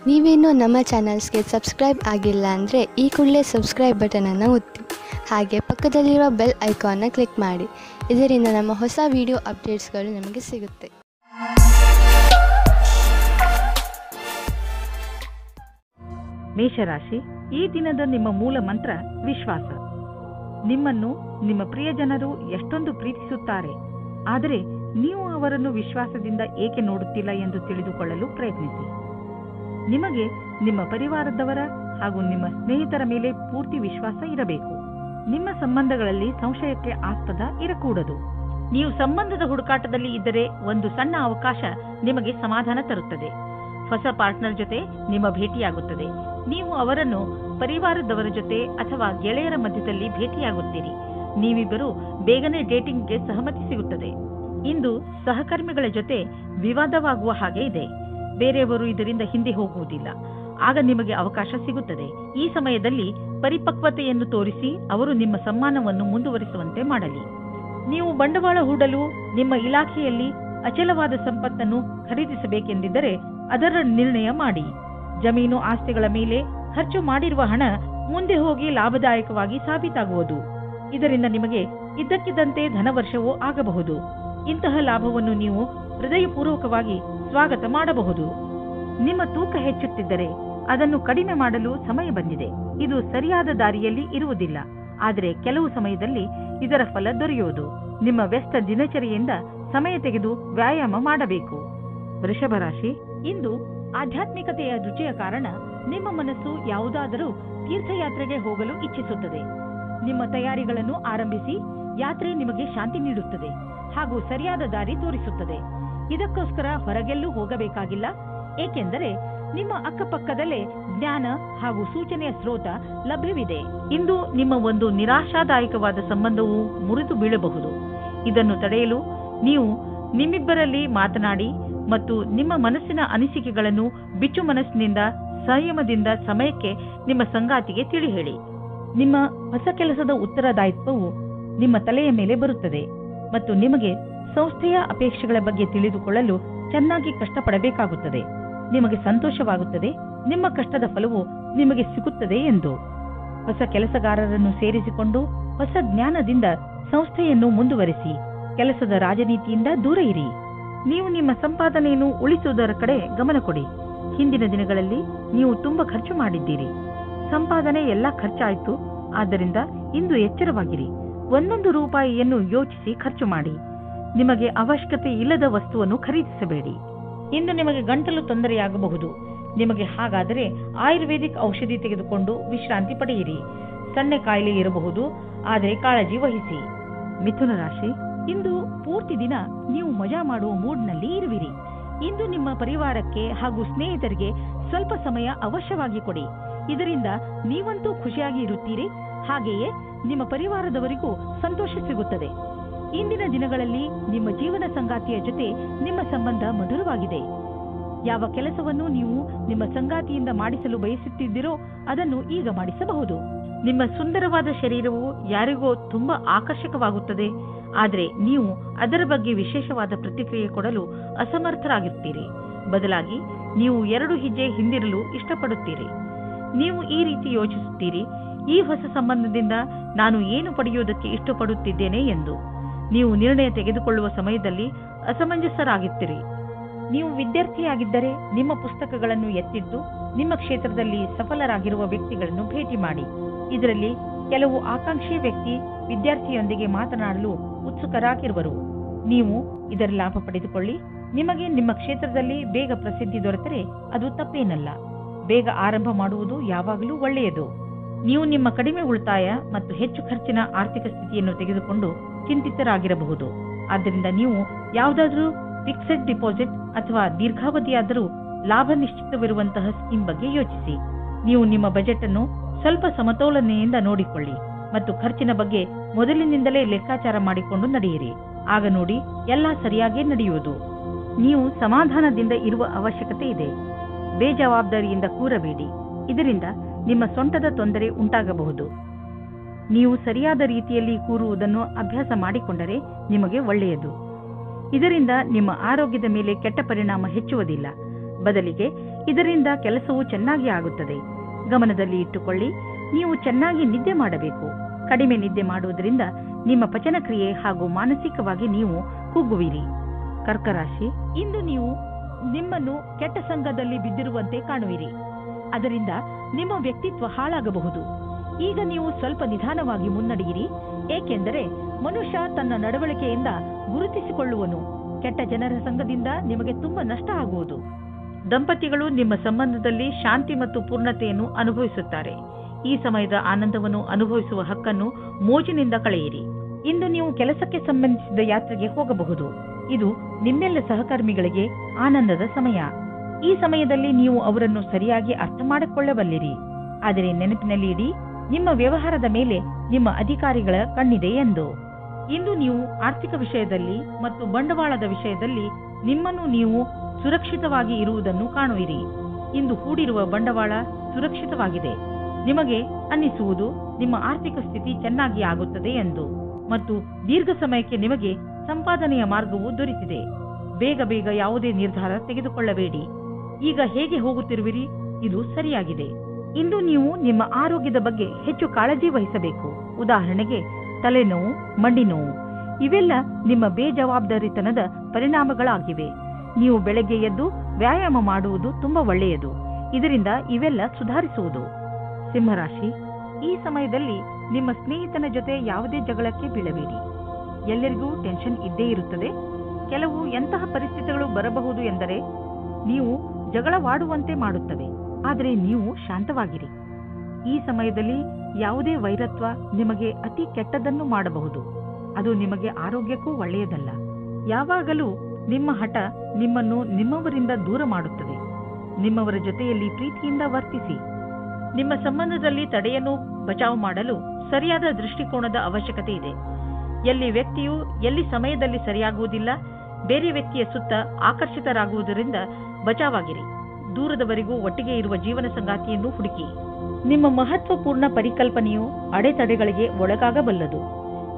ನೀವೇನೂ ನಮ್ಮ ಚಾನಲ್ಸ್ಗೆ ಸಬ್ಸ್ಕ್ರೈಬ್ ಆಗಿಲ್ಲ ಅಂದರೆ ಈ ಕೂಡಲೇ ಸಬ್ಸ್ಕ್ರೈಬ್ ಬಟನನ್ನು ಒತ್ತಿ ಹಾಗೆ ಪಕ್ಕದಲ್ಲಿರುವ ಬೆಲ್ ಐಕಾನ್ನ ಕ್ಲಿಕ್ ಮಾಡಿ. ಇದರಿಂದ ನಮ್ಮ ಹೊಸ ವಿಡಿಯೋ ಅಪ್ಡೇಟ್ಸ್ಗಳು ನಿಮಗೆ ಸಿಗುತ್ತೆ. ಮೇಷರಾಶಿ, ಈ ದಿನದ ನಿಮ್ಮ ಮೂಲ ಮಂತ್ರ ವಿಶ್ವಾಸ. ನಿಮ್ಮನ್ನು ನಿಮ್ಮ ಪ್ರಿಯಜನರು ಎಷ್ಟೊಂದು ಪ್ರೀತಿಸುತ್ತಾರೆ, ಆದರೆ ನೀವು ಅವರನ್ನು ವಿಶ್ವಾಸದಿಂದ ಏಕೆ ನೋಡುತ್ತಿಲ್ಲ ಎಂದು ತಿಳಿದುಕೊಳ್ಳಲು ಪ್ರಯತ್ನಿಸಿ. ನಿಮಗೆ ನಿಮ್ಮ ಪರಿವಾರದವರ ಹಾಗೂ ನಿಮ್ಮ ಸ್ನೇಹಿತರ ಮೇಲೆ ಪೂರ್ತಿ ವಿಶ್ವಾಸ ಇರಬೇಕು. ನಿಮ್ಮ ಸಂಬಂಧಗಳಲ್ಲಿ ಸಂಶಯಕ್ಕೆ ಆಸ್ಪದ ಇರಕೂಡದು. ನೀವು ಸಂಬಂಧದ ಹುಡುಕಾಟದಲ್ಲಿ ಇದ್ದರೆ ಒಂದು ಸಣ್ಣ ಅವಕಾಶ ನಿಮಗೆ ಸಮಾಧಾನ ತರುತ್ತದೆ. ಹೊಸ ಪಾರ್ಟ್ನರ್ ಜೊತೆ ನಿಮ್ಮ ಭೇಟಿಯಾಗುತ್ತದೆ. ನೀವು ಅವರನ್ನು ಪರಿವಾರದವರ ಜೊತೆ ಅಥವಾ ಗೆಳೆಯರ ಮಧ್ಯದಲ್ಲಿ ಭೇಟಿಯಾಗುತ್ತೀರಿ. ನೀವಿಬ್ಬರು ಬೇಗನೆ ಡೇಟಿಂಗ್ಗೆ ಸಹಮತಿ ಸಿಗುತ್ತದೆ. ಇಂದು ಸಹಕರ್ಮಿಗಳ ಜೊತೆ ವಿವಾದವಾಗುವ ಹಾಗೆ ಇದೆ. ಬೇರೆಯವರು ಇದರಿಂದ ಹಿಂದೆ ಹೋಗುವುದಿಲ್ಲ. ಆಗ ನಿಮಗೆ ಅವಕಾಶ ಸಿಗುತ್ತದೆ. ಈ ಸಮಯದಲ್ಲಿ ಪರಿಪಕ್ವತೆಯನ್ನು ತೋರಿಸಿ ಅವರು ನಿಮ್ಮ ಸಮ್ಮಾನವನ್ನು ಮುಂದುವರಿಸುವಂತೆ ಮಾಡಲಿ. ನೀವು ಬಂಡವಾಳ ಹೂಡಲು ನಿಮ್ಮ ಇಲಾಖೆಯಲ್ಲಿ ಅಚಲವಾದ ಸಂಪತ್ತನ್ನು ಖರೀದಿಸಬೇಕೆಂದಿದ್ದರೆ ಅದರ ನಿರ್ಣಯ ಮಾಡಿ. ಜಮೀನು ಆಸ್ತಿಗಳ ಮೇಲೆ ಖರ್ಚು ಮಾಡಿರುವ ಹಣ ಮುಂದೆ ಹೋಗಿ ಲಾಭದಾಯಕವಾಗಿ ಸಾಬೀತಾಗುವುದು. ಇದರಿಂದ ನಿಮಗೆ ಇದ್ದಕ್ಕಿದ್ದಂತೆ ಧನವರ್ಷವೂ ಆಗಬಹುದು. ಇಂತಹ ಲಾಭವನ್ನು ನೀವು ಹೃದಯಪೂರ್ವಕವಾಗಿ ಸ್ವಾಗತ ಮಾಡಬಹುದು. ನಿಮ್ಮ ತೂಕ ಹೆಚ್ಚುತ್ತಿದ್ದರೆ ಅದನ್ನು ಕಡಿಮೆ ಮಾಡಲು ಸಮಯ ಬಂದಿದೆ. ಇದು ಸರಿಯಾದ ದಾರಿಯಲ್ಲಿ ಇರುವುದಿಲ್ಲ, ಆದರೆ ಕೆಲವು ಸಮಯದಲ್ಲಿ ಇದರ ಫಲ ದೊರೆಯುವುದು. ನಿಮ್ಮ ವ್ಯಸ್ತ ದಿನಚರಿಯಿಂದ ಸಮಯ ತೆಗೆದು ವ್ಯಾಯಾಮ ಮಾಡಬೇಕು. ವೃಷಭ ರಾಶಿ, ಇಂದು ಆಧ್ಯಾತ್ಮಿಕತೆಯ ರುಚಿಯ ಕಾರಣ ನಿಮ್ಮ ಮನಸ್ಸು ಯಾವುದಾದರೂ ತೀರ್ಥಯಾತ್ರೆಗೆ ಹೋಗಲು ಇಚ್ಛಿಸುತ್ತದೆ. ನಿಮ್ಮ ತಯಾರಿಗಳನ್ನು ಆರಂಭಿಸಿ. ಯಾತ್ರೆ ನಿಮಗೆ ಶಾಂತಿ ನೀಡುತ್ತದೆ ಹಾಗೂ ಸರಿಯಾದ ದಾರಿ ತೋರಿಸುತ್ತದೆ. ಇದಕ್ಕೋಸ್ಕರ ಹೊರಗೆಲ್ಲೂ ಹೋಗಬೇಕಾಗಿಲ್ಲ, ಏಕೆಂದರೆ ನಿಮ್ಮ ಅಕ್ಕಪಕ್ಕದಲ್ಲೇ ಜ್ಞಾನ ಹಾಗೂ ಸೂಚನೆಯ ಸ್ರೋತ ಲಭ್ಯವಿದೆ. ಇಂದು ನಿಮ್ಮ ಒಂದು ನಿರಾಶಾದಾಯಕವಾದ ಸಂಬಂಧವು ಮುರಿದು ಬೀಳಬಹುದು. ಇದನ್ನು ತಡೆಯಲು ನೀವು ನಿಮ್ಮಿಬ್ಬರಲ್ಲಿ ಮಾತನಾಡಿ ಮತ್ತು ನಿಮ್ಮ ಮನಸ್ಸಿನ ಅನಿಸಿಕೆಗಳನ್ನು ಬಿಚ್ಚು ಮನಸ್ಸಿನಿಂದ ಸಂಯಮದಿಂದ ಸಮಯಕ್ಕೆ ನಿಮ್ಮ ಸಂಗಾತಿಗೆ ತಿಳಿ ಹೇಳಿ. ನಿಮ್ಮ ಹೊಸ ಕೆಲಸದ ಉತ್ತರದಾಯಿತ್ವವು ನಿಮ್ಮ ತಲೆಯ ಮೇಲೆ ಬರುತ್ತದೆ ಮತ್ತು ನಿಮಗೆ ಸಂಸ್ಥೆಯ ಅಪೇಕ್ಷೆಗಳ ಬಗ್ಗೆ ತಿಳಿದುಕೊಳ್ಳಲು ಚೆನ್ನಾಗಿ ಕಷ್ಟಪಡಬೇಕಾಗುತ್ತದೆ. ನಿಮಗೆ ಸಂತೋಷವಾಗುತ್ತದೆ, ನಿಮ್ಮ ಕಷ್ಟದ ಫಲವು ನಿಮಗೆ ಸಿಗುತ್ತದೆ ಎಂದು. ಹೊಸ ಕೆಲಸಗಾರರನ್ನು ಸೇರಿಸಿಕೊಂಡು ಹೊಸ ಜ್ಞಾನದಿಂದ ಸಂಸ್ಥೆಯನ್ನು ಮುಂದುವರಿಸಿ. ಕೆಲಸದ ರಾಜನೀತಿಯಿಂದ ದೂರ ಇರಿ. ನೀವು ನಿಮ್ಮ ಸಂಪಾದನೆಯನ್ನು ಉಳಿಸುವುದರ ಕಡೆ ಗಮನ ಕೊಡಿ. ಹಿಂದಿನ ದಿನಗಳಲ್ಲಿ ನೀವು ತುಂಬಾ ಖರ್ಚು ಮಾಡಿದ್ದೀರಿ. ಸಂಪಾದನೆ ಎಲ್ಲ ಖರ್ಚಾಯಿತು. ಆದ್ದರಿಂದ ಇಂದು ಎಚ್ಚರವಾಗಿರಿ. ಒಂದೊಂದು ರೂಪಾಯಿಯನ್ನು ಯೋಚಿಸಿ ಖರ್ಚು ಮಾಡಿ. ನಿಮಗೆ ಅವಶ್ಯಕತೆ ಇಲ್ಲದ ವಸ್ತುವನ್ನು ಖರೀದಿಸಬೇಡಿ. ಇಂದು ನಿಮಗೆ ಗಂಟಲು ತೊಂದರೆಯಾಗಬಹುದು. ನಿಮಗೆ ಹಾಗಾದರೆ ಆಯುರ್ವೇದಿಕ್ ಔಷಧಿ ತೆಗೆದುಕೊಂಡು ವಿಶ್ರಾಂತಿ ಪಡೆಯಿರಿ. ಸಣ್ಣ ಕಾಯಿಲೆ ಇರಬಹುದು, ಆದರೆ ಕಾಳಜಿ ವಹಿಸಿ. ಮಿಥುನ ರಾಶಿ, ಇಂದು ಪೂರ್ತಿ ದಿನ ನೀವು ಮಜಾ ಮಾಡುವ ಮೂಡ್ನಲ್ಲಿ ಇರುವಿರಿ. ಇಂದು ನಿಮ್ಮ ಪರಿವಾರಕ್ಕೆ ಹಾಗೂ ಸ್ನೇಹಿತರಿಗೆ ಸ್ವಲ್ಪ ಸಮಯ ಅವಶ್ಯವಾಗಿ ಕೊಡಿ. ಇದರಿಂದ ನೀವಂತೂ ಖುಷಿಯಾಗಿ ಇರುತ್ತೀರಿ, ಹಾಗೆಯೇ ನಿಮ್ಮ ಪರಿವಾರದವರಿಗೂ ಸಂತೋಷ ಸಿಗುತ್ತದೆ. ಇಂದಿನ ದಿನಗಳಲ್ಲಿ ನಿಮ್ಮ ಜೀವನ ಸಂಗಾತಿಯ ಜೊತೆ ನಿಮ್ಮ ಸಂಬಂಧ ಮಧುರವಾಗಿದೆ. ಯಾವ ಕೆಲಸವನ್ನು ನೀವು ನಿಮ್ಮ ಸಂಗಾತಿಯಿಂದ ಮಾಡಿಸಲು ಬಯಸುತ್ತಿದ್ದೀರೋ ಅದನ್ನು ಈಗ ಮಾಡಿಸಬಹುದು. ನಿಮ್ಮ ಸುಂದರವಾದ ಶರೀರವು ಯಾರಿಗೋ ತುಂಬಾ ಆಕರ್ಷಕವಾಗುತ್ತದೆ, ಆದರೆ ನೀವು ಅದರ ಬಗ್ಗೆ ವಿಶೇಷವಾದ ಪ್ರತಿಕ್ರಿಯೆ ಕೊಡಲು ಅಸಮರ್ಥರಾಗಿರ್ತೀರಿ. ಬದಲಾಗಿ ನೀವು 2 ಹೆಜ್ಜೆ ಹಿಂದಿರಲು ಇಷ್ಟಪಡುತ್ತೀರಿ. ನೀವು ಈ ರೀತಿ ಯೋಚಿಸುತ್ತೀರಿ, ಈ ಹೊಸ ಸಂಬಂಧದಿಂದ ನಾನು ಏನು ಪಡೆಯುವುದಕ್ಕೆ ಇಷ್ಟಪಡುತ್ತಿದ್ದೇನೆ ಎಂದು. ನೀವು ನಿರ್ಣಯ ತೆಗೆದುಕೊಳ್ಳುವ ಸಮಯದಲ್ಲಿ ಅಸಮಂಜಸರಾಗಿರ್ತೀರಿ. ನೀವು ವಿದ್ಯಾರ್ಥಿಯಾಗಿದ್ದರೆ ನಿಮ್ಮ ಪುಸ್ತಕಗಳನ್ನು ಎತ್ತಿಟ್ಟು ನಿಮ್ಮ ಕ್ಷೇತ್ರದಲ್ಲಿ ಸಫಲರಾಗಿರುವ ವ್ಯಕ್ತಿಗಳನ್ನು ಭೇಟಿ ಮಾಡಿ. ಇದರಲ್ಲಿ ಕೆಲವು ಆಕಾಂಕ್ಷಿ ವ್ಯಕ್ತಿ ವಿದ್ಯಾರ್ಥಿಯೊಂದಿಗೆ ಮಾತನಾಡಲು ಉತ್ಸುಕರಾಗಿರುವರು. ನೀವು ಇದರ ಲಾಭ ಪಡೆದುಕೊಳ್ಳಿ. ನಿಮಗೆ ನಿಮ್ಮ ಕ್ಷೇತ್ರದಲ್ಲಿ ಬೇಗ ಪ್ರಸಿದ್ಧಿ ದೊರೆತರೆ ಅದು ತಪ್ಪೇನಲ್ಲ. ಬೇಗ ಆರಂಭ ಮಾಡುವುದು ಯಾವಾಗಲೂ ಒಳ್ಳೆಯದು. ನೀವು ನಿಮ್ಮ ಕಡಿಮೆ ಉಳಿತಾಯ ಮತ್ತು ಹೆಚ್ಚು ಖರ್ಚಿನ ಆರ್ಥಿಕ ಸ್ಥಿತಿಯನ್ನು ತೆಗೆದುಕೊಂಡು ಚಿಂತಿತರಾಗಿರಬಹುದು. ಆದ್ದರಿಂದ ನೀವು ಯಾವುದಾದರೂ ಫಿಕ್ಸೆಡ್ ಡಿಪಾಸಿಟ್ ಅಥವಾ ದೀರ್ಘಾವಧಿಯಾದರೂ ಲಾಭ ನಿಶ್ಚಿತವಿರುವಂತಹ ಸ್ಕೀಮ್ ಬಗ್ಗೆ ಯೋಚಿಸಿ. ನೀವು ನಿಮ್ಮ ಬಜೆಟ್ ಅನ್ನು ಸ್ವಲ್ಪ ಸಮತೋಲನೆಯಿಂದ ನೋಡಿಕೊಳ್ಳಿ ಮತ್ತು ಖರ್ಚಿನ ಬಗ್ಗೆ ಮೊದಲಿನಿಂದಲೇ ಲೆಕ್ಕಾಚಾರ ಮಾಡಿಕೊಂಡು ನಡೆಯಿರಿ. ಆಗ ನೋಡಿ ಎಲ್ಲ ಸರಿಯಾಗಿ ನಡೆಯುವುದು. ನೀವು ಸಮಾಧಾನದಿಂದ ಇರುವ ಅವಶ್ಯಕತೆ ಇದೆ. ಬೇಜವಾಬ್ದಾರಿಯಿಂದ ಕೂರಬೇಡಿ. ಇದರಿಂದ ನಿಮ್ಮ ಸೊಂಟದ ತೊಂದರೆ ಉಂಟಾಗಬಹುದು. ನೀವು ಸರಿಯಾದ ರೀತಿಯಲ್ಲಿ ಕೂರುವುದನ್ನು ಅಭ್ಯಾಸ ಮಾಡಿಕೊಂಡರೆ ನಿಮಗೆ ಒಳ್ಳೆಯದು. ಇದರಿಂದ ನಿಮ್ಮ ಆರೋಗ್ಯದ ಮೇಲೆ ಕೆಟ್ಟ ಪರಿಣಾಮ ಹೆಚ್ಚುವುದಿಲ್ಲ. ಬದಲಿಗೆ ಇದರಿಂದ ಕೆಲಸವು ಚೆನ್ನಾಗಿ ಆಗುತ್ತದೆ. ಗಮನದಲ್ಲಿ ಇಟ್ಟುಕೊಳ್ಳಿ, ನೀವು ಚೆನ್ನಾಗಿ ನಿದ್ದೆ ಮಾಡಬೇಕು. ಕಡಿಮೆ ನಿದ್ದೆ ಮಾಡುವುದರಿಂದ ನಿಮ್ಮ ಪಚನ ಕ್ರಿಯೆ ಹಾಗೂ ಮಾನಸಿಕವಾಗಿ ನೀವು ಕುಗ್ಗುವಿರಿ. ಕರ್ಕ ರಾಶಿ, ಇಂದು ನೀವು ನಿಮ್ಮನ್ನು ಕೆಟ್ಟ ಸಂಘದಲ್ಲಿ ಬಿದ್ದಿರುವಂತೆ ಕಾಣುವಿರಿ. ಅದರಿಂದ ನಿಮ್ಮ ವ್ಯಕ್ತಿತ್ವ ಹಾಳಾಗಬಹುದು. ಈಗ ನೀವು ಸ್ವಲ್ಪ ನಿಧಾನವಾಗಿ ಮುನ್ನಡೆಯಿರಿ, ಏಕೆಂದರೆ ಮನುಷ್ಯ ತನ್ನ ನಡವಳಿಕೆಯಿಂದ ಗುರುತಿಸಿಕೊಳ್ಳುವನು. ಕೆಟ್ಟ ಜನರ ಸಂಘದಿಂದ ನಿಮಗೆ ತುಂಬಾ ನಷ್ಟ ಆಗುವುದು. ದಂಪತಿಗಳು ನಿಮ್ಮ ಸಂಬಂಧದಲ್ಲಿ ಶಾಂತಿ ಮತ್ತು ಪೂರ್ಣತೆಯನ್ನು ಅನುಭವಿಸುತ್ತಾರೆ. ಈ ಸಮಯದ ಆನಂದವನ್ನು ಅನುಭವಿಸುವ ಹಕ್ಕನ್ನು ಮೋಜಿನಿಂದ ಕಳೆಯಿರಿ. ಇಂದು ನೀವು ಕೆಲಸಕ್ಕೆ ಸಂಬಂಧಿಸಿದ ಯಾತ್ರೆಗೆ ಹೋಗಬಹುದು. ಇದು ನಿಮ್ಮೆಲ್ಲ ಸಹಕರ್ಮಿಗಳಿಗೆ ಆನಂದದ ಸಮಯ. ಈ ಸಮಯದಲ್ಲಿ ನೀವು ಅವರನ್ನು ಸರಿಯಾಗಿ ಅರ್ಥ ಮಾಡಿಕೊಳ್ಳಬಲ್ಲಿರಿ. ಆದರೆ ನೆನಪಿನಲ್ಲಿ ಇಡಿ, ನಿಮ್ಮ ವ್ಯವಹಾರದ ಮೇಲೆ ನಿಮ್ಮ ಅಧಿಕಾರಿಗಳ ಕಣ್ಣಿದೆ ಎಂದು. ಇಂದು ನೀವು ಆರ್ಥಿಕ ವಿಷಯದಲ್ಲಿ ಮತ್ತು ಬಂಡವಾಳದ ವಿಷಯದಲ್ಲಿ ನಿಮ್ಮನ್ನು ನೀವು ಸುರಕ್ಷಿತವಾಗಿ ಇರುವುದನ್ನು ಕಾಣುವಿರಿ. ಇಂದು ಹೂಡಿರುವ ಬಂಡವಾಳ ಸುರಕ್ಷಿತವಾಗಿದೆ. ನಿಮಗೆ ಅನ್ನಿಸುವುದು ನಿಮ್ಮ ಆರ್ಥಿಕ ಸ್ಥಿತಿ ಚೆನ್ನಾಗಿ ಆಗುತ್ತದೆ ಎಂದು ಮತ್ತು ದೀರ್ಘ ಸಮಯಕ್ಕೆ ನಿಮಗೆ ಸಂಪಾದನೆಯ ಮಾರ್ಗವು ದೊರೆತಿದೆ. ಬೇಗ ಬೇಗ ಯಾವುದೇ ನಿರ್ಧಾರ ತೆಗೆದುಕೊಳ್ಳಬೇಡಿ. ಈಗ ಹೇಗೆ ಹೋಗುತ್ತಿರುವಿರಿ, ಇದು ಸರಿಯಾಗಿದೆ. ಇಂದು ನೀವು ನಿಮ್ಮ ಆರೋಗ್ಯದ ಬಗ್ಗೆ ಹೆಚ್ಚು ಕಾಳಜಿ ವಹಿಸಬೇಕು. ಉದಾಹರಣೆಗೆ ತಲೆನೋವು, ಮಂಡಿ ನೋವು, ಇವೆಲ್ಲ ನಿಮ್ಮ ಬೇಜವಾಬ್ದಾರಿತನದ ಪರಿಣಾಮಗಳಾಗಿವೆ. ನೀವು ಬೆಳಗ್ಗೆ ಎದ್ದು ವ್ಯಾಯಾಮ ಮಾಡುವುದು ತುಂಬಾ ಒಳ್ಳೆಯದು. ಇದರಿಂದ ಇವೆಲ್ಲ ಸುಧಾರಿಸುವುದು. ಸಿಂಹರಾಶಿ, ಈ ಸಮಯದಲ್ಲಿ ನಿಮ್ಮ ಸ್ನೇಹಿತನ ಜೊತೆ ಯಾವುದೇ ಜಗಳಕ್ಕೆ ಬೀಳಬೇಡಿ. ಎಲ್ಲರಿಗೂ ಟೆನ್ಷನ್ ಇದ್ದೇ ಇರುತ್ತದೆ. ಕೆಲವು ಎಂತಹ ಪರಿಸ್ಥಿತಿಗಳು ಬರಬಹುದು ಎಂದರೆ ನೀವು ಜಗಳವಾಡುವಂತೆ ಮಾಡುತ್ತವೆ. ಆದರೆ ನೀವು ಶಾಂತವಾಗಿರಿ. ಈ ಸಮಯದಲ್ಲಿ ಯಾವುದೇ ವೈರತ್ವ ನಿಮಗೆ ಅತಿ ಕೆಟ್ಟದನ್ನು ಮಾಡಬಹುದು. ಅದು ನಿಮಗೆ ಆರೋಗ್ಯಕ್ಕೂ ಒಳ್ಳೆಯದಲ್ಲ. ಯಾವಾಗಲೂ ನಿಮ್ಮ ಹಠ ನಿಮ್ಮನ್ನು ನಿಮ್ಮವರಿಂದ ದೂರ ಮಾಡುತ್ತದೆ. ನಿಮ್ಮವರ ಜೊತೆಯಲ್ಲಿ ಪ್ರೀತಿಯಿಂದ ವರ್ತಿಸಿ. ನಿಮ್ಮ ಸಂಬಂಧದಲ್ಲಿ ತಡೆಯನ್ನು ಬಚಾವು ಮಾಡಲು ಸರಿಯಾದ ದೃಷ್ಟಿಕೋನದ ಅವಶ್ಯಕತೆ ಇದೆ. ಎಲ್ಲಿ ವ್ಯಕ್ತಿಯು ಎಲ್ಲಿ ಸಮಯದಲ್ಲಿ ಸರಿಯಾಗುವುದಿಲ್ಲ, ಬೇರೆ ವ್ಯಕ್ತಿಯ ಸುತ್ತ ಆಕರ್ಷಿತರಾಗುವುದರಿಂದ ಬಚಾವಾಗಿರಿ. ದೂರದವರೆಗೂ ಒಟ್ಟಿಗೆ ಇರುವ ಜೀವನ ಸಂಗಾತಿಯನ್ನು ಹುಡುಕಿ. ನಿಮ್ಮ ಮಹತ್ವಪೂರ್ಣ ಪರಿಕಲ್ಪನೆಯು ಅಡೆತಡೆಗಳಿಗೆ ಒಳಗಾಗಬಲ್ಲದು.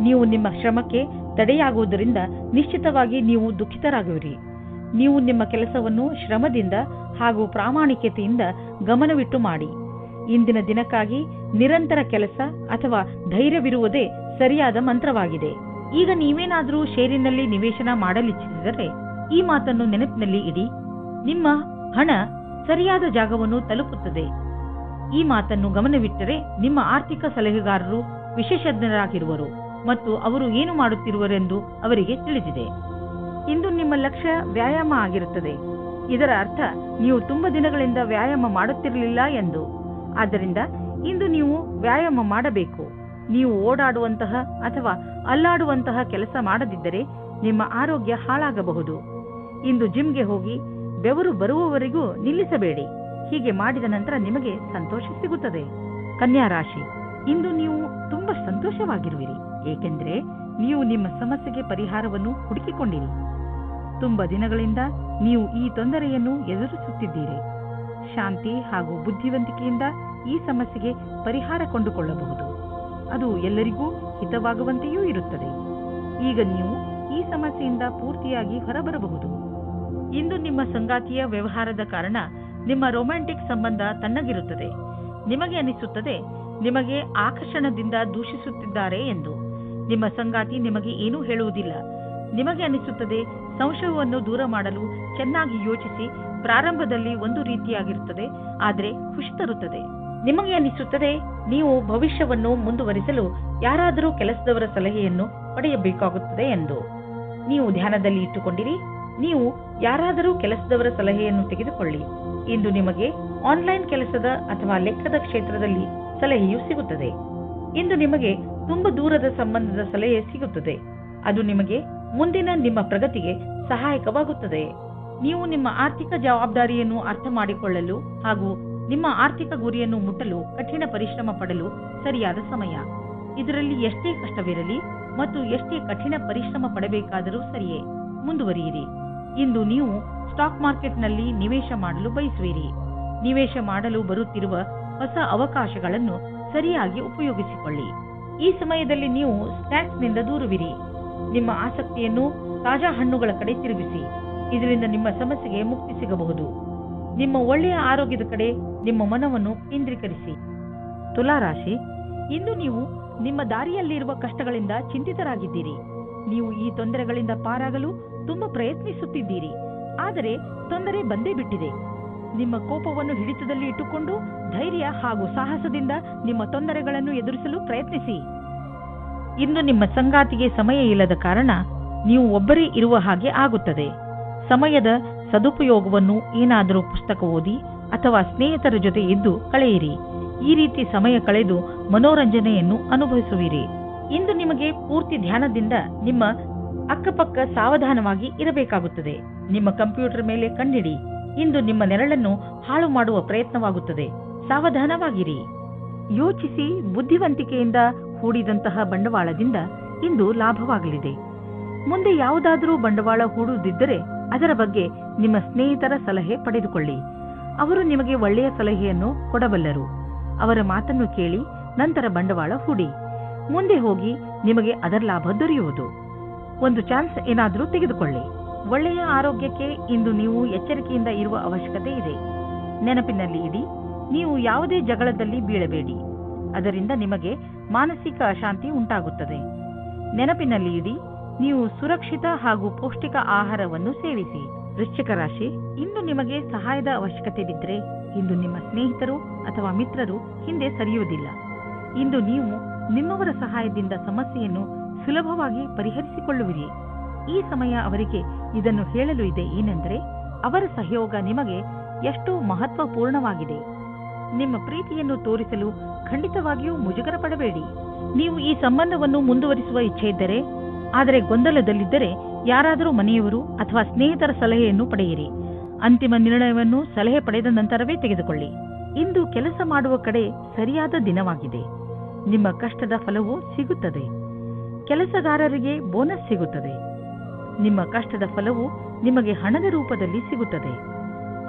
ನೀವು ನಿಮ್ಮ ಶ್ರಮಕ್ಕೆ ತಡೆಯಾಗುವುದರಿಂದ ನಿಶ್ಚಿತವಾಗಿ ನೀವು ದುಃಖಿತರಾಗುವಿರಿ. ನೀವು ನಿಮ್ಮ ಕೆಲಸವನ್ನು ಶ್ರಮದಿಂದ ಹಾಗೂ ಪ್ರಾಮಾಣಿಕತೆಯಿಂದ ಗಮನವಿಟ್ಟು ಮಾಡಿ. ಇಂದಿನ ದಿನಕ್ಕಾಗಿ ನಿರಂತರ ಕೆಲಸ ಅಥವಾ ಧೈರ್ಯವಿರುವುದೇ ಸರಿಯಾದ ಮಂತ್ರವಾಗಿದೆ. ಈಗ ನೀವೇನಾದರೂ ಷೇರಿನಲ್ಲಿ ನಿವೇಶನ ಮಾಡಲಿಚ್ಛಿಸಿದರೆ ಈ ಮಾತನ್ನು ನೆನಪಿನಲ್ಲಿ ಇಡಿ. ನಿಮ್ಮ ಹಣ ಸರಿಯಾದ ಜಾಗವನ್ನು ತಲುಪುತ್ತದೆ. ಈ ಮಾತನ್ನು ಗಮನವಿಟ್ಟರೆ ನಿಮ್ಮ ಆರ್ಥಿಕ ಸಲಹೆಗಾರರು ವಿಶೇಷಜ್ಞರಾಗಿರುವರು ಮತ್ತು ಅವರು ಏನು ಮಾಡುತ್ತಿರುವರೆಂದು ಅವರಿಗೆ ತಿಳಿದಿದೆ. ಇಂದು ನಿಮ್ಮ ಲಕ್ಷ್ಯ ವ್ಯಾಯಾಮ ಆಗಿರುತ್ತದೆ. ಇದರ ಅರ್ಥ ನೀವು ತುಂಬಾ ದಿನಗಳಿಂದ ವ್ಯಾಯಾಮ ಮಾಡುತ್ತಿರಲಿಲ್ಲ ಎಂದು. ಆದ್ದರಿಂದ ಇಂದು ನೀವು ವ್ಯಾಯಾಮ ಮಾಡಬೇಕು. ನೀವು ಓಡಾಡುವಂತಹ ಅಥವಾ ಅಲ್ಲಾಡುವಂತಹ ಕೆಲಸ ಮಾಡದಿದ್ದರೆ ನಿಮ್ಮ ಆರೋಗ್ಯ ಹಾಳಾಗಬಹುದು. ಇಂದು ಜಿಮ್ಗೆ ಹೋಗಿ ಬೆವರು ಬರುವವರೆಗೂ ನಿಲ್ಲಿಸಬೇಡಿ. ಹೀಗೆ ಮಾಡಿದ ನಂತರ ನಿಮಗೆ ಸಂತೋಷ ಸಿಗುತ್ತದೆ. ಕನ್ಯಾ ರಾಶಿ, ಇಂದು ನೀವು ತುಂಬಾ ಸಂತೋಷವಾಗಿರುವಿರಿ, ಏಕೆಂದರೆ ನೀವು ನಿಮ್ಮ ಸಮಸ್ಯೆಗೆ ಪರಿಹಾರವನ್ನು ಹುಡುಕಿಕೊಂಡಿರಿ. ತುಂಬಾ ದಿನಗಳಿಂದ ನೀವು ಈ ತೊಂದರೆಯನ್ನು ಎದುರಿಸುತ್ತಿದ್ದೀರಿ. ಶಾಂತಿ ಹಾಗೂ ಬುದ್ಧಿವಂತಿಕೆಯಿಂದ ಈ ಸಮಸ್ಯೆಗೆ ಪರಿಹಾರ ಕೊಂಡುಕೊಳ್ಳಬಹುದು. ಅದು ಎಲ್ಲರಿಗೂ ಹಿತವಾಗುವಂತೆಯೂ ಇರುತ್ತದೆ. ಈಗ ನೀವು ಈ ಸಮಸ್ಯೆಯಿಂದ ಪೂರ್ತಿಯಾಗಿ ಹೊರಬರಬಹುದು. ಇಂದು ನಿಮ್ಮ ಸಂಗಾತಿಯ ವ್ಯವಹಾರದ ಕಾರಣ ನಿಮ್ಮ ರೊಮ್ಯಾಂಟಿಕ್ ಸಂಬಂಧ ತಣ್ಣಗಿರುತ್ತದೆ. ನಿಮಗೆ ಅನಿಸುತ್ತದೆ ನಿಮಗೆ ಆಕರ್ಷಣದಿಂದ ದೂಷಿಸುತ್ತಿದ್ದಾರೆ ಎಂದು. ನಿಮ್ಮ ಸಂಗಾತಿ ನಿಮಗೆ ಏನೂ ಹೇಳುವುದಿಲ್ಲ. ನಿಮಗೆ ಅನಿಸುತ್ತದೆ ಸಂಶಯವನ್ನು ದೂರ ಮಾಡಲು ಚೆನ್ನಾಗಿ ಯೋಚಿಸಿ. ಪ್ರಾರಂಭದಲ್ಲಿ ಒಂದು ರೀತಿಯಾಗಿರುತ್ತದೆ, ಆದರೆ ಖುಷಿ ತರುತ್ತದೆ. ನಿಮಗೆ ಅನಿಸುತ್ತದೆ ನೀವು ಭವಿಷ್ಯವನ್ನು ಮುಂದುವರಿಸಲು ಯಾರಾದರೂ ಕೆಲಸದವರ ಸಲಹೆಯನ್ನು ಪಡೆಯಬೇಕಾಗುತ್ತದೆ ಎಂದು. ನೀವು ಧ್ಯಾನದಲ್ಲಿ ಇಟ್ಟುಕೊಂಡಿರಿ. ನೀವು ಯಾರಾದರೂ ಕೆಲಸದವರ ಸಲಹೆಯನ್ನು ತೆಗೆದುಕೊಳ್ಳಿ. ಇಂದು ನಿಮಗೆ ಆನ್ಲೈನ್ ಕೆಲಸದ ಅಥವಾ ಲೆಕ್ಕದ ಕ್ಷೇತ್ರದಲ್ಲಿ ಸಲಹೆಯು ಸಿಗುತ್ತದೆ. ಇಂದು ನಿಮಗೆ ತುಂಬಾ ದೂರದ ಸಂಬಂಧದ ಸಲಹೆ ಸಿಗುತ್ತದೆ. ಅದು ನಿಮಗೆ ಮುಂದಿನ ನಿಮ್ಮ ಪ್ರಗತಿಗೆ ಸಹಾಯಕವಾಗುತ್ತದೆ. ನೀವು ನಿಮ್ಮ ಆರ್ಥಿಕ ಜವಾಬ್ದಾರಿಯನ್ನು ಅರ್ಥ ಮಾಡಿಕೊಳ್ಳಲು ಹಾಗೂ ನಿಮ್ಮ ಆರ್ಥಿಕ ಗುರಿಯನ್ನು ಮುಟ್ಟಲು ಕಠಿಣ ಪರಿಶ್ರಮ ಪಡಲು ಸರಿಯಾದ ಸಮಯ. ಇದರಲ್ಲಿ ಎಷ್ಟೇ ಕಷ್ಟವಿರಲಿ ಮತ್ತು ಎಷ್ಟೇ ಕಠಿಣ ಪರಿಶ್ರಮ ಪಡಬೇಕಾದರೂ ಸರಿಯೇ, ಮುಂದುವರಿಯಿರಿ. ಇಂದು ನೀವು ಸ್ಟಾಕ್ ಮಾರ್ಕೆಟ್ನಲ್ಲಿ ನಿವೇಶ ಮಾಡಲು ಬಯಸುವಿರಿ. ನಿವೇಶ ಮಾಡಲು ಬರುತ್ತಿರುವ ಹೊಸ ಅವಕಾಶಗಳನ್ನು ಸರಿಯಾಗಿ ಉಪಯೋಗಿಸಿಕೊಳ್ಳಿ. ಈ ಸಮಯದಲ್ಲಿ ನೀವು ಸ್ನ್ಯಾಕ್ಸ್ನಿಂದ ದೂರವಿರಿ. ನಿಮ್ಮ ಆಸಕ್ತಿಯನ್ನು ತಾಜಾ ಹಣ್ಣುಗಳ ಕಡೆ ತಿರುಗಿಸಿ. ಇದರಿಂದ ನಿಮ್ಮ ಸಮಸ್ಯೆಗೆ ಮುಕ್ತಿ ಸಿಗಬಹುದು. ನಿಮ್ಮ ಒಳ್ಳೆಯ ಆರೋಗ್ಯದ ಕಡೆ ನಿಮ್ಮ ಮನವನ್ನು ಕೇಂದ್ರೀಕರಿಸಿ. ತುಲಾರಾಶಿ, ಇಂದು ನೀವು ನಿಮ್ಮ ದಾರಿಯಲ್ಲಿರುವ ಕಷ್ಟಗಳಿಂದ ಚಿಂತಿತರಾಗಿದ್ದೀರಿ. ನೀವು ಈ ತೊಂದರೆಗಳಿಂದ ಪಾರಾಗಲು ತುಂಬಾ ಪ್ರಯತ್ನಿಸುತ್ತಿದ್ದೀರಿ, ಆದರೆ ತೊಂದರೆ ಬಂದೇ ಬಿಟ್ಟಿದೆ. ನಿಮ್ಮ ಕೋಪವನ್ನು ಹಿಡಿತದಲ್ಲಿ ಇಟ್ಟುಕೊಂಡು ಧೈರ್ಯ ಹಾಗೂ ಸಾಹಸದಿಂದ ನಿಮ್ಮ ತೊಂದರೆಗಳನ್ನು ಎದುರಿಸಲು ಪ್ರಯತ್ನಿಸಿ. ಇಂದು ನಿಮ್ಮ ಸಂಗಾತಿಗೆ ಸಮಯ ಇಲ್ಲದ ಕಾರಣ ನೀವು ಒಬ್ಬರೇ ಇರುವ ಹಾಗೆ ಆಗುತ್ತದೆ. ಸಮಯದ ಸದುಪಯೋಗವನ್ನು ಏನಾದರೂ ಪುಸ್ತಕ ಓದಿ ಅಥವಾ ಸ್ನೇಹಿತರ ಜೊತೆ ಇದ್ದು ಕಳೆಯಿರಿ. ಈ ರೀತಿ ಸಮಯ ಕಳೆದು ಮನೋರಂಜನೆಯನ್ನು ಅನುಭವಿಸುವಿರಿ. ಇಂದು ನಿಮಗೆ ಪೂರ್ತಿ ಧ್ಯಾನದಿಂದ ನಿಮ್ಮ ಅಕ್ಕಪಕ್ಕ ಸಾವಧಾನವಾಗಿ ಇರಬೇಕಾಗುತ್ತದೆ. ನಿಮ್ಮ ಕಂಪ್ಯೂಟರ್ ಮೇಲೆ ಕಣ್ಣಿಡಿ. ಇಂದು ನಿಮ್ಮ ನೆರಳನ್ನು ಹಾಳು ಮಾಡುವ ಪ್ರಯತ್ನವಾಗುತ್ತದೆ. ಸಾವಧಾನವಾಗಿರಿ. ಯೋಚಿಸಿ ಬುದ್ಧಿವಂತಿಕೆಯಿಂದ ಹೂಡಿದಂತಹ ಬಂಡವಾಳದಿಂದ ಇಂದು ಲಾಭವಾಗಲಿದೆ. ಮುಂದೆ ಯಾವುದಾದರೂ ಬಂಡವಾಳ ಹೂಡುವುದಿದ್ದರೆ ಅದರ ಬಗ್ಗೆ ನಿಮ್ಮ ಸ್ನೇಹಿತರ ಸಲಹೆ ಪಡೆದುಕೊಳ್ಳಿ. ಅವರು ನಿಮಗೆ ಒಳ್ಳೆಯ ಸಲಹೆಯನ್ನು ಕೊಡಬಲ್ಲರು. ಅವರ ಮಾತನ್ನು ಕೇಳಿ ನಂತರ ಬಂಡವಾಳ ಹೂಡಿ. ಮುಂದೆ ಹೋಗಿ ನಿಮಗೆ ಅದರ ಲಾಭ ದೊರೆಯುವುದು. ಒಂದು ಚಾನ್ಸ್ ಏನಾದರೂ ತೆಗೆದುಕೊಳ್ಳಿ. ಒಳ್ಳೆಯ ಆರೋಗ್ಯಕ್ಕೆ ಇಂದು ನೀವು ಎಚ್ಚರಿಕೆಯಿಂದ ಇರುವ ಅವಶ್ಯಕತೆ ಇದೆ. ನೆನಪಿನಲ್ಲಿ ಇಡಿ, ನೀವು ಯಾವುದೇ ಜಗಳದಲ್ಲಿ ಬೀಳಬೇಡಿ. ಅದರಿಂದ ನಿಮಗೆ ಮಾನಸಿಕ ಅಶಾಂತಿ ಉಂಟಾಗುತ್ತದೆ. ನೆನಪಿನಲ್ಲಿ ಇಡಿ, ನೀವು ಸುರಕ್ಷಿತ ಹಾಗೂ ಪೌಷ್ಟಿಕ ಆಹಾರವನ್ನು ಸೇವಿಸಿ. ವೃಶ್ಚಿಕ ರಾಶಿ, ಇಂದು ನಿಮಗೆ ಸಹಾಯದ ಅವಶ್ಯಕತೆ ಬಿದ್ದರೆ ಇಂದು ನಿಮ್ಮ ಸ್ನೇಹಿತರು ಅಥವಾ ಮಿತ್ರರು ಹಿಂದೆ ಸರಿಯುವುದಿಲ್ಲ. ಇಂದು ನೀವು ನಿಮ್ಮವರ ಸಹಾಯದಿಂದ ಸಮಸ್ಯೆಯನ್ನು ಸುಲಭವಾಗಿ ಪರಿಹರಿಸಿಕೊಳ್ಳುವಿರಿ. ಈ ಸಮಯ ಅವರಿಗೆ ಇದನ್ನು ಹೇಳಲು ಇದೆ ಏನೆಂದರೆ ಅವರ ಸಹಯೋಗ ನಿಮಗೆ ಎಷ್ಟು ಮಹತ್ವಪೂರ್ಣವಾಗಿದೆ. ನಿಮ್ಮ ಪ್ರೀತಿಯನ್ನು ತೋರಿಸಲು ಖಂಡಿತವಾಗಿಯೂ ಮುಜುಗರ ಪಡಬೇಡಿ. ನೀವು ಈ ಸಂಬಂಧವನ್ನು ಮುಂದುವರಿಸುವ ಇಚ್ಛೆ ಇದ್ದರೆ, ಆದರೆ ಗೊಂದಲದಲ್ಲಿದ್ದರೆ ಯಾರಾದರೂ ಮನೆಯವರು ಅಥವಾ ಸ್ನೇಹಿತರ ಸಲಹೆಯನ್ನು ಪಡೆಯಿರಿ. ಅಂತಿಮ ನಿರ್ಣಯವನ್ನು ಸಲಹೆ ಪಡೆದ ನಂತರವೇ ತೆಗೆದುಕೊಳ್ಳಿ. ಇಂದು ಕೆಲಸ ಮಾಡುವ ಕಡೆ ಸರಿಯಾದ ದಿನವಾಗಿದೆ. ನಿಮ್ಮ ಕಷ್ಟದ ಫಲವು ಸಿಗುತ್ತದೆ. ಕೆಲಸಗಾರರಿಗೆ ಬೋನಸ್ ಸಿಗುತ್ತದೆ. ನಿಮ್ಮ ಕಷ್ಟದ ಫಲವು ನಿಮಗೆ ಹಣದ ರೂಪದಲ್ಲಿ ಸಿಗುತ್ತದೆ.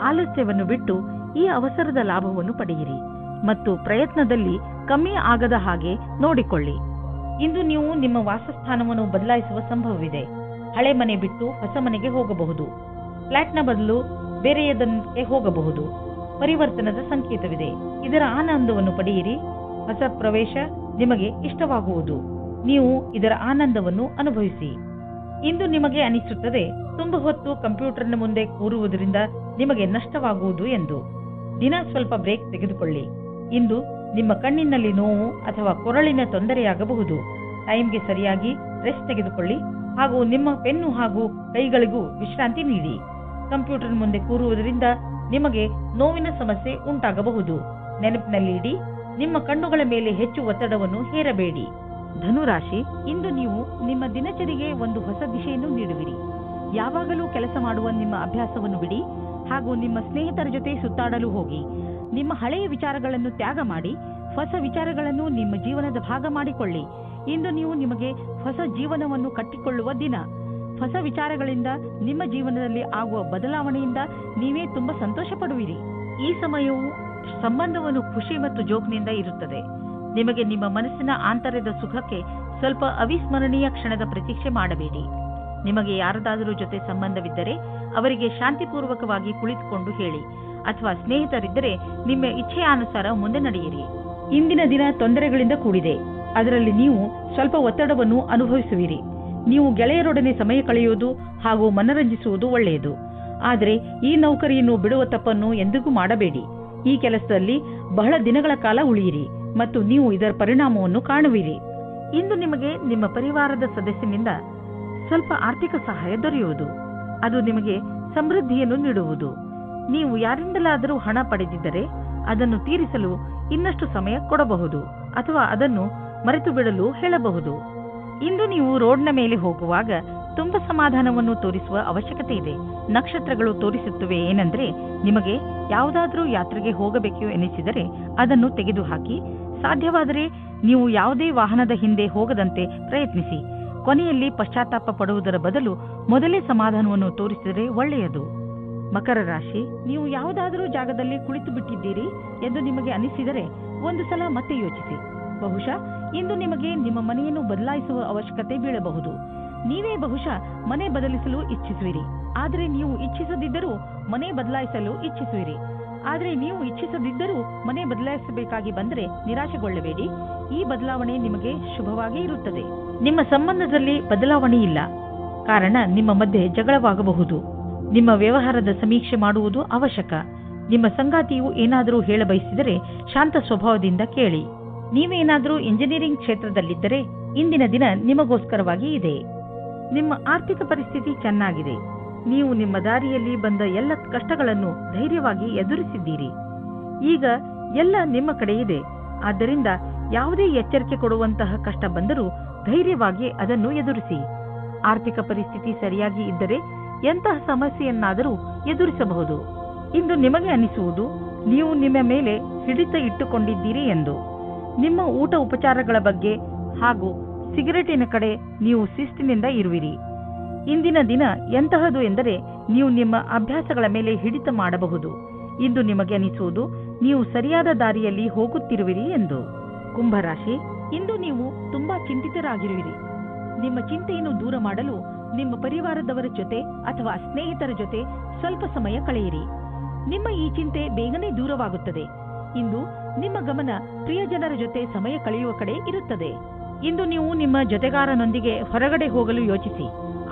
ಆಲಸ್ಯವನ್ನು ಬಿಟ್ಟು ಈ ಅವಸರದ ಲಾಭವನ್ನು ಪಡೆಯಿರಿ ಮತ್ತು ಪ್ರಯತ್ನದಲ್ಲಿ ಕಮ್ಮಿ ಆಗದ ಹಾಗೆ ನೋಡಿಕೊಳ್ಳಿ. ಇಂದು ನೀವು ನಿಮ್ಮ ವಾಸಸ್ಥಾನವನ್ನು ಬದಲಾಯಿಸುವ ಸಂಭವವಿದೆ. ಹಳೆ ಮನೆ ಬಿಟ್ಟು ಹೊಸ ಮನೆಗೆ ಹೋಗಬಹುದು. ಫ್ಲಾಟ್ನ ಬದಲು ಬೇರೆಯದಕ್ಕೆ ಹೋಗಬಹುದು. ಪರಿವರ್ತನದ ಸಂಕೇತವಿದೆ. ಇದರ ಆನಂದವನ್ನು ಪಡೆಯಿರಿ. ಹೊಸ ಪ್ರವೇಶ ನಿಮಗೆ ಇಷ್ಟವಾಗುವುದು. ನೀವು ಇದರ ಆನಂದವನ್ನು ಅನುಭವಿಸಿ. ಇಂದು ನಿಮಗೆ ಅನಿಸುತ್ತದೆ ತುಂಬ ಹೊತ್ತು ಕಂಪ್ಯೂಟರ್ನ ಮುಂದೆ ಕೂರುವುದರಿಂದ ನಿಮಗೆ ನಷ್ಟವಾಗುವುದು ಎಂದು. ದಿನ ಸ್ವಲ್ಪ ಬ್ರೇಕ್ ತೆಗೆದುಕೊಳ್ಳಿ. ಇಂದು ನಿಮ್ಮ ಕಣ್ಣಿನಲ್ಲಿ ನೋವು ಅಥವಾ ಕೊರಳಿನ ತೊಂದರೆಯಾಗಬಹುದು. ಟೈಮ್ಗೆ ಸರಿಯಾಗಿ ರೆಸ್ಟ್ ತೆಗೆದುಕೊಳ್ಳಿ ಹಾಗೂ ನಿಮ್ಮ ಪೆನ್ನು ಹಾಗೂ ಕೈಗಳಿಗೂ ವಿಶ್ರಾಂತಿ ನೀಡಿ. ಕಂಪ್ಯೂಟರ್ ಮುಂದೆ ಕೂರುವುದರಿಂದ ನಿಮಗೆ ನೋವಿನ ಸಮಸ್ಯೆ ಉಂಟಾಗಬಹುದು. ನೆನಪಿನಲ್ಲಿ ಇಡಿ, ನಿಮ್ಮ ಕಣ್ಣುಗಳ ಮೇಲೆ ಹೆಚ್ಚು ಒತ್ತಡವನ್ನು ಹೇರಬೇಡಿ. ಧನುರಾಶಿ, ಇಂದು ನೀವು ನಿಮ್ಮ ದಿನಚರಿಗೆ ಒಂದು ಹೊಸ ದಿಶೆಯನ್ನು ನೀಡುವಿರಿ. ಯಾವಾಗಲೂ ಕೆಲಸ ಮಾಡುವ ನಿಮ್ಮ ಅಭ್ಯಾಸವನ್ನು ಬಿಡಿ ಹಾಗೂ ನಿಮ್ಮ ಸ್ನೇಹಿತರ ಜೊತೆ ಸುತ್ತಾಡಲು ಹೋಗಿ. ನಿಮ್ಮ ಹಳೆಯ ವಿಚಾರಗಳನ್ನು ತ್ಯಾಗ ಮಾಡಿ ಹೊಸ ವಿಚಾರಗಳನ್ನು ನಿಮ್ಮ ಜೀವನದ ಭಾಗ ಮಾಡಿಕೊಳ್ಳಿ. ಇಂದು ನೀವು ನಿಮಗೆ ಹೊಸ ಜೀವನವನ್ನು ಕಟ್ಟಿಕೊಳ್ಳುವ ದಿನ. ಹೊಸ ವಿಚಾರಗಳಿಂದ ನಿಮ್ಮ ಜೀವನದಲ್ಲಿ ಆಗುವ ಬದಲಾವಣೆಯಿಂದ ನೀವೇ ತುಂಬಾ ಸಂತೋಷ ಪಡುವಿರಿ. ಈ ಸಮಯವು ಸಂಬಂಧವನ್ನು ಖುಷಿ ಮತ್ತು ಜೋಕ್ನಿಂದ ಇರುತ್ತದೆ. ನಿಮಗೆ ನಿಮ್ಮ ಮನಸ್ಸಿನ ಆಂತರ್ಯದ ಸುಖಕ್ಕೆ ಸ್ವಲ್ಪ ಅವಿಸ್ಮರಣೀಯ ಕ್ಷಣದ ಪ್ರತೀಕ್ಷೆ ಮಾಡಬೇಡಿ. ನಿಮಗೆ ಯಾರದಾದರೂ ಜೊತೆ ಸಂಬಂಧವಿದ್ದರೆ ಅವರಿಗೆ ಶಾಂತಿಪೂರ್ವಕವಾಗಿ ಕುಳಿತುಕೊಂಡು ಹೇಳಿ ಅಥವಾ ಸ್ನೇಹಿತರಿದ್ದರೆ ನಿಮ್ಮ ಇಚ್ಛೆಯಾನುಸಾರ ಮುಂದೆ ನಡೆಯಿರಿ. ಇಂದಿನ ದಿನ ತೊಂದರೆಗಳಿಂದ ಕೂಡಿದೆ. ಅದರಲ್ಲಿ ನೀವು ಸ್ವಲ್ಪ ಒತ್ತಡವನ್ನು ಅನುಭವಿಸುವಿರಿ. ನೀವು ಗೆಳೆಯರೊಡನೆ ಸಮಯ ಕಳೆಯುವುದು ಹಾಗೂ ಮನರಂಜಿಸುವುದು ಒಳ್ಳೆಯದು. ಆದರೆ ಈ ನೌಕರಿಯನ್ನು ಬಿಡುವ ತಪ್ಪನ್ನು ಎಂದಿಗೂ ಮಾಡಬೇಡಿ. ಈ ಕೆಲಸದಲ್ಲಿ ಬಹಳ ದಿನಗಳ ಕಾಲ ಉಳಿಯಿರಿ ಮತ್ತು ನೀವು ಇದರ ಪರಿಣಾಮವನ್ನು ಕಾಣುವಿರಿ. ಇಂದು ನಿಮಗೆ ನಿಮ್ಮ ಪರಿವಾರದ ಸದಸ್ಯನಿಂದ ಸ್ವಲ್ಪ ಆರ್ಥಿಕ ಸಹಾಯ ದೊರೆಯುವುದು. ಅದು ನಿಮಗೆ ಸಮೃದ್ಧಿಯನ್ನು ನೀಡುವುದು. ನೀವು ಯಾರಿಂದಲಾದರೂ ಹಣ ಪಡೆದಿದ್ದರೆ ಅದನ್ನು ತೀರಿಸಲು ಇನ್ನಷ್ಟು ಸಮಯ ಕೊಡಬಹುದು ಅಥವಾ ಅದನ್ನು ಮರೆತು ಬಿಡಲು ಹೇಳಬಹುದು. ಇಂದು ನೀವು ರೋಡ್ನ ಮೇಲೆ ಹೋಗುವಾಗ ತುಂಬಾ ಸಮಾಧಾನವನ್ನು ತೋರಿಸುವ ಅವಶ್ಯಕತೆ ಇದೆ. ನಕ್ಷತ್ರಗಳು ತೋರಿಸುತ್ತವೆ ಏನೆಂದರೆ ನಿಮಗೆ ಯಾವುದಾದರೂ ಯಾತ್ರೆಗೆ ಹೋಗಬೇಕು ಎನಿಸಿದರೆ ಅದನ್ನು ತೆಗೆದುಹಾಕಿ. ಸಾಧ್ಯವಾದರೆ ನೀವು ಯಾವುದೇ ವಾಹನದ ಹಿಂದೆ ಹೋಗದಂತೆ ಪ್ರಯತ್ನಿಸಿ. ಕೊನೆಯಲ್ಲಿ ಪಶ್ಚಾತ್ತಾಪ ಪಡುವುದರ ಬದಲು ಮೊದಲೇ ಸಮಾಧಾನವನ್ನು ತೋರಿಸಿದರೆ ಒಳ್ಳೆಯದು. ಮಕರ ರಾಶಿ, ನೀವು ಯಾವುದಾದರೂ ಜಾಗದಲ್ಲಿ ಕುಳಿತು ಬಿಟ್ಟಿದ್ದೀರಿ ಎಂದು ನಿಮಗೆ ಅನಿಸಿದರೆ ಒಂದು ಸಲ ಮತ್ತೆ ಯೋಚಿಸಿ. ಬಹುಶಃ ಇಂದು ನಿಮಗೆ ನಿಮ್ಮ ಮನೆಯನ್ನು ಬದಲಾಯಿಸುವ ಅವಶ್ಯಕತೆ ಬೀಳಬಹುದು. ನೀವೇ ಬಹುಶಃ ಮನೆ ಬದಲಿಸಲು ಇಚ್ಛಿಸುವಿರಿ. ಆದರೆ ನೀವು ಇಚ್ಛಿಸದಿದ್ದರೂ ಮನೆ ಬದಲಾಯಿಸಲು ಇಚ್ಛಿಸುವಿರಿ. ಆದರೆ ನೀವು ಇಚ್ಛಿಸದಿದ್ದರೂ ಮನೆ ಬದಲಾಯಿಸಬೇಕಾಗಿ ಬಂದರೆ ನಿರಾಶೆಗೊಳ್ಳಬೇಡಿ. ಈ ಬದಲಾವಣೆ ನಿಮಗೆ ಶುಭವಾಗಿ ಇರುತ್ತದೆ. ನಿಮ್ಮ ಸಂಬಂಧದಲ್ಲಿ ಬದಲಾವಣೆ ಇಲ್ಲ, ಕಾರಣ ನಿಮ್ಮ ಮಧ್ಯೆ ಜಗಳವಾಗಬಹುದು. ನಿಮ್ಮ ವ್ಯವಹಾರದ ಸಮೀಕ್ಷೆ ಮಾಡುವುದು ಅವಶ್ಯಕ. ನಿಮ್ಮ ಸಂಗಾತಿಯು ಏನಾದರೂ ಹೇಳಬಯಸಿದರೆ ಶಾಂತ ಸ್ವಭಾವದಿಂದ ಕೇಳಿ. ನೀವೇನಾದರೂ ಇಂಜಿನಿಯರಿಂಗ್ ಕ್ಷೇತ್ರದಲ್ಲಿದ್ದರೆ ಇಂದಿನ ದಿನ ನಿಮಗೋಸ್ಕರವಾಗಿ ಇದೆ. ನಿಮ್ಮ ಆರ್ಥಿಕ ಪರಿಸ್ಥಿತಿ ಚೆನ್ನಾಗಿದೆ. ನೀವು ನಿಮ್ಮ ದಾರಿಯಲ್ಲಿ ಬಂದ ಎಲ್ಲ ಕಷ್ಟಗಳನ್ನು ಧೈರ್ಯವಾಗಿ ಎದುರಿಸಿದ್ದೀರಿ. ಈಗ ಎಲ್ಲ ನಿಮ್ಮ ಕಡೆ ಇದೆ. ಆದ್ದರಿಂದ ಯಾವುದೇ ಎಚ್ಚರಿಕೆ ಕೊಡುವಂತಹ ಕಷ್ಟ ಬಂದರೂ ಧೈರ್ಯವಾಗಿ ಅದನ್ನು ಎದುರಿಸಿ. ಆರ್ಥಿಕ ಪರಿಸ್ಥಿತಿ ಸರಿಯಾಗಿ ಇದ್ದರೆ ಎಂತಹ ಸಮಸ್ಯೆಯನ್ನಾದರೂ ಎದುರಿಸಬಹುದು. ಇಂದು ನಿಮಗೆ ಅನಿಸುವುದು ನೀವು ನಿಮ್ಮ ಮೇಲೆ ಹಿಡಿತ ಇಟ್ಟುಕೊಂಡಿದ್ದೀರಿ ಎಂದು. ನಿಮ್ಮ ಊಟ ಉಪಚಾರಗಳ ಬಗ್ಗೆ ಹಾಗೂ ಸಿಗರೇಟಿನ ಕಡೆ ನೀವು ಶಿಸ್ತಿನಿಂದ ಇರುವಿರಿ. ಇಂದಿನ ದಿನ ಎಂತಹದು ಎಂದರೆ ನೀವು ನಿಮ್ಮ ಅಭ್ಯಾಸಗಳ ಮೇಲೆ ಹಿಡಿತ ಮಾಡಬಹುದು. ಇಂದು ನಿಮಗೆ ಅನಿಸುವುದು ನೀವು ಸರಿಯಾದ ದಾರಿಯಲ್ಲಿ ಹೋಗುತ್ತಿರುವಿರಿ ಎಂದು. ಕುಂಭರಾಶಿ, ಇಂದು ನೀವು ತುಂಬಾ ಚಿಂತಿತರಾಗಿರುವಿರಿ. ನಿಮ್ಮ ಚಿಂತೆಯನ್ನು ದೂರ ಮಾಡಲು ನಿಮ್ಮ ಪರಿವಾರದವರ ಜೊತೆ ಅಥವಾ ಸ್ನೇಹಿತರ ಜೊತೆ ಸ್ವಲ್ಪ ಸಮಯ ಕಳೆಯಿರಿ. ನಿಮ್ಮ ಈ ಚಿಂತೆ ಬೇಗನೆ ದೂರವಾಗುತ್ತದೆ. ಇಂದು ನಿಮ್ಮ ಗಮನ ಪ್ರಿಯಜನರ ಜೊತೆ ಸಮಯ ಕಳೆಯುವ ಕಡೆ ಇರುತ್ತದೆ. ಇಂದು ನೀವು ನಿಮ್ಮ ಜೊತೆಗಾರನೊಂದಿಗೆ ಹೊರಗಡೆ ಹೋಗಲು ಯೋಚಿಸಿ.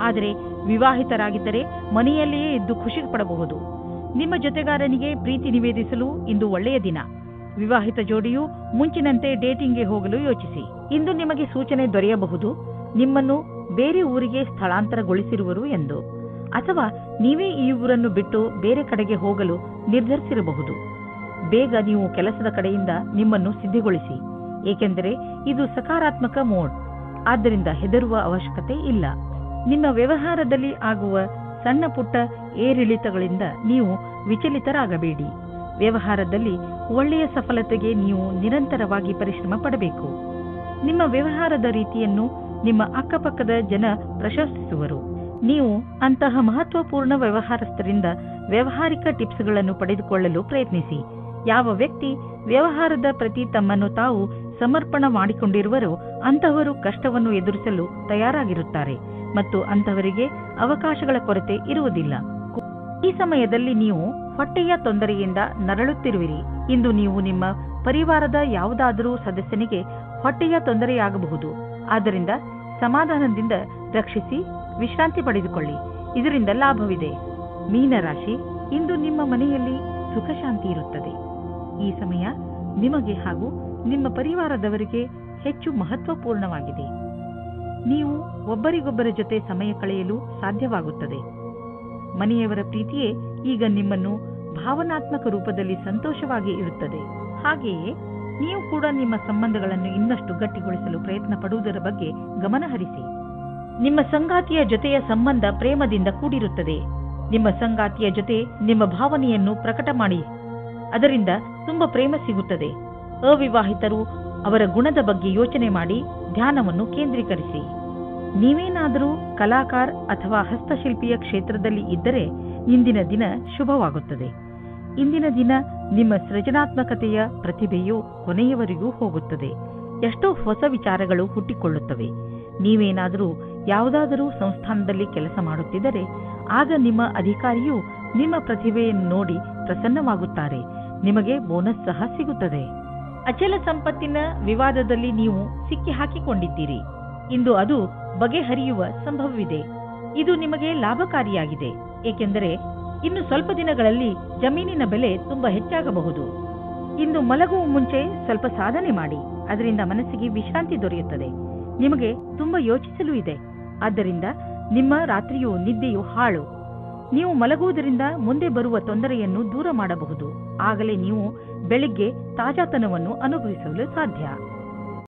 ಆದರೆ ವಿವಾಹಿತರಾಗಿದ್ದರೆ ಮನೆಯಲ್ಲಿಯೇ ಇದ್ದು ಖುಷಿ ಪಡಬಹುದು. ನಿಮ್ಮ ಜೊತೆಗಾರನಿಗೆ ಪ್ರೀತಿ ನಿವೇದಿಸಲು ಇಂದು ಒಳ್ಳೆಯ ದಿನ. ವಿವಾಹಿತ ಜೋಡಿಯು ಮುಂಚಿನಂತೆ ಡೇಟಿಂಗ್ಗೆ ಹೋಗಲು ಯೋಚಿಸಿ. ಇಂದು ನಿಮಗೆ ಸೂಚನೆ ದೊರೆಯಬಹುದು ನಿಮ್ಮನ್ನು ಬೇರೆ ಊರಿಗೆ ಸ್ಥಳಾಂತರಗೊಳಿಸಿರುವರು ಎಂದು, ಅಥವಾ ನೀವೇ ಈ ಊರನ್ನು ಬಿಟ್ಟು ಬೇರೆ ಕಡೆಗೆ ಹೋಗಲು ನಿರ್ಧರಿಸಿರಬಹುದು. ಬೇಗ ನೀವು ಕೆಲಸದ ಕಡೆಯಿಂದ ನಿಮ್ಮನ್ನು ಸಿದ್ಧಗೊಳಿಸಿ, ಏಕೆಂದರೆ ಇದು ಸಕಾರಾತ್ಮಕ ಮೋಡ್. ಆದ್ದರಿಂದ ಹೆದರುವ ಅವಶ್ಯಕತೆ ಇಲ್ಲ. ನಿಮ್ಮ ವ್ಯವಹಾರದಲ್ಲಿ ಆಗುವ ಸಣ್ಣ ಪುಟ್ಟ ಏರಿಳಿತಗಳಿಂದ ನೀವು ವಿಚಲಿತರಾಗಬೇಡಿ. ವ್ಯವಹಾರದಲ್ಲಿ ಒಳ್ಳೆಯ ಸಫಲತೆಗೆ ನೀವು ನಿರಂತರವಾಗಿ ಪರಿಶ್ರಮ ಪಡಬೇಕು. ನಿಮ್ಮ ವ್ಯವಹಾರದ ರೀತಿಯನ್ನು ನಿಮ್ಮ ಅಕ್ಕಪಕ್ಕದ ಜನ ಪ್ರಶಂಸಿಸುವರು. ನೀವು ಅಂತಹ ಮಹತ್ವಪೂರ್ಣ ವ್ಯವಹಾರಸ್ಥರಿಂದ ವ್ಯಾವಹಾರಿಕ ಟಿಪ್ಸ್ಗಳನ್ನು ಪಡೆದುಕೊಳ್ಳಲು ಪ್ರಯತ್ನಿಸಿ. ಯಾವ ವ್ಯಕ್ತಿ ವ್ಯವಹಾರದ ಪ್ರತಿ ತಮ್ಮನ್ನು ತಾವು ಸಮರ್ಪಣ ಮಾಡಿಕೊಂಡಿರುವರೋ ಅಂತಹವರು ಕಷ್ಟವನ್ನು ಎದುರಿಸಲು ತಯಾರಾಗಿರುತ್ತಾರೆ ಮತ್ತು ಅಂತಹವರಿಗೆ ಅವಕಾಶಗಳ ಕೊರತೆ ಇರುವುದಿಲ್ಲ. ಈ ಸಮಯದಲ್ಲಿ ನೀವು ಹೊಟ್ಟೆಯ ತೊಂದರೆಯಿಂದ ನರಳುತ್ತಿರುವಿರಿ. ಇಂದು ನೀವು ನಿಮ್ಮ ಪರಿವಾರದ ಯಾವುದಾದರೂ ಸದಸ್ಯನಿಗೆ ಹೊಟ್ಟೆಯ ತೊಂದರೆಯಾಗಬಹುದು. ಆದ್ದರಿಂದ ಸಮಾಧಾನದಿಂದ ರಕ್ಷಿಸಿ ವಿಶ್ರಾಂತಿ ಪಡೆದುಕೊಳ್ಳಿ. ಇದರಿಂದ ಲಾಭವಿದೆ. ಮೀನರಾಶಿ, ಇಂದು ನಿಮ್ಮ ಮನೆಯಲ್ಲಿ ಸುಖ ಶಾಂತಿ ಇರುತ್ತದೆ. ಈ ಸಮಯ ನಿಮಗೆ ಹಾಗೂ ನಿಮ್ಮ ಪರಿವಾರದವರಿಗೆ ಹೆಚ್ಚು ಮಹತ್ವಪೂರ್ಣವಾಗಿದೆ. ನೀವು ಒಬ್ಬರಿಗೊಬ್ಬರ ಜೊತೆ ಸಮಯ ಕಳೆಯಲು ಸಾಧ್ಯವಾಗುತ್ತದೆ. ಮನೆಯವರ ಪ್ರೀತಿಯೇ ಈಗ ನಿಮ್ಮನ್ನು ಭಾವನಾತ್ಮಕ ರೂಪದಲ್ಲಿ ಸಂತೋಷವಾಗಿ ಇರುತ್ತದೆ. ಹಾಗೆಯೇ ನೀವು ಕೂಡ ನಿಮ್ಮ ಸಂಬಂಧಗಳನ್ನು ಇನ್ನಷ್ಟು ಗಟ್ಟಿಗೊಳಿಸಲು ಪ್ರಯತ್ನ ಪಡುವುದರ ಬಗ್ಗೆ ಗಮನಹರಿಸಿ. ನಿಮ್ಮ ಸಂಗಾತಿಯ ಜೊತೆಯ ಸಂಬಂಧ ಪ್ರೇಮದಿಂದ ಕೂಡಿರುತ್ತದೆ. ನಿಮ್ಮ ಸಂಗಾತಿಯ ಜೊತೆ ನಿಮ್ಮ ಭಾವನೆಯನ್ನು ಪ್ರಕಟ ಮಾಡಿ, ಅದರಿಂದ ತುಂಬ ಪ್ರೇಮ ಸಿಗುತ್ತದೆ. ಅವಿವಾಹಿತರು ಅವರ ಗುಣದ ಬಗ್ಗೆ ಯೋಚನೆ ಮಾಡಿ ಧ್ಯಾನವನ್ನು ಕೇಂದ್ರೀಕರಿಸಿ. ನೀವೇನಾದರೂ ಕಲಾಕಾರ ಅಥವಾ ಹಸ್ತಶಿಲ್ಪಿಯ ಕ್ಷೇತ್ರದಲ್ಲಿ ಇದ್ದರೆ ಇಂದಿನ ದಿನ ಶುಭವಾಗುತ್ತದೆ. ಇಂದಿನ ದಿನ ನಿಮ್ಮ ಸೃಜನಾತ್ಮಕತೆಯ ಪ್ರತಿಭೆಯು ಕೊನೆಯವರೆಗೂ ಹೋಗುತ್ತದೆ. ಎಷ್ಟೋ ಹೊಸ ವಿಚಾರಗಳು ಹುಟ್ಟಿಕೊಳ್ಳುತ್ತವೆ. ನೀವೇನಾದರೂ ಯಾವುದಾದರೂ ಸಂಸ್ಥಾನದಲ್ಲಿ ಕೆಲಸ ಮಾಡುತ್ತಿದ್ದರೆ ಆಗ ನಿಮ್ಮ ಅಧಿಕಾರಿಯು ನಿಮ್ಮ ಪ್ರತಿಭೆಯನ್ನು ನೋಡಿ ಪ್ರಸನ್ನವಾಗುತ್ತಾರೆ. ನಿಮಗೆ ಬೋನಸ್ ಸಹ ಸಿಗುತ್ತದೆ. ಅಚಲ ಸಂಪತ್ತಿನ ವಿವಾದದಲ್ಲಿ ನೀವು ಸಿಕ್ಕಿ ಹಾಕಿಕೊಂಡಿದ್ದೀರಿ. ಇಂದು ಅದು ಬಗೆಹರಿಯುವ ಸಂಭವವಿದೆ. ಇದು ನಿಮಗೆ ಲಾಭಕಾರಿಯಾಗಿದೆ, ಏಕೆಂದರೆ ಇನ್ನು ಸ್ವಲ್ಪ ದಿನಗಳಲ್ಲಿ ಜಮೀನಿನ ಬೆಲೆ ತುಂಬಾ ಹೆಚ್ಚಾಗಬಹುದು. ಇಂದು ಮಲಗುವ ಮುಂಚೆ ಸ್ವಲ್ಪ ಸಾಧನೆ ಮಾಡಿ, ಅದರಿಂದ ಮನಸ್ಸಿಗೆ ವಿಶ್ರಾಂತಿ ದೊರೆಯುತ್ತದೆ. ನಿಮಗೆ ತುಂಬಾ ಯೋಚಿಸಲು ಇದೆ, ಆದ್ದರಿಂದ ನಿಮ್ಮ ರಾತ್ರಿಯು ನಿದ್ದೆಯು ಹಾಳು. ನೀವು ಮಲಗುವುದರಿಂದ ಮುಂದೆ ಬರುವ ತೊಂದರೆಯನ್ನು ದೂರ ಮಾಡಬಹುದು. ಆಗಲೇ ನೀವು ಬೆಳಿಗ್ಗೆ ತಾಜಾತನವನ್ನು ಅನುಭವಿಸಲು ಸಾಧ್ಯ.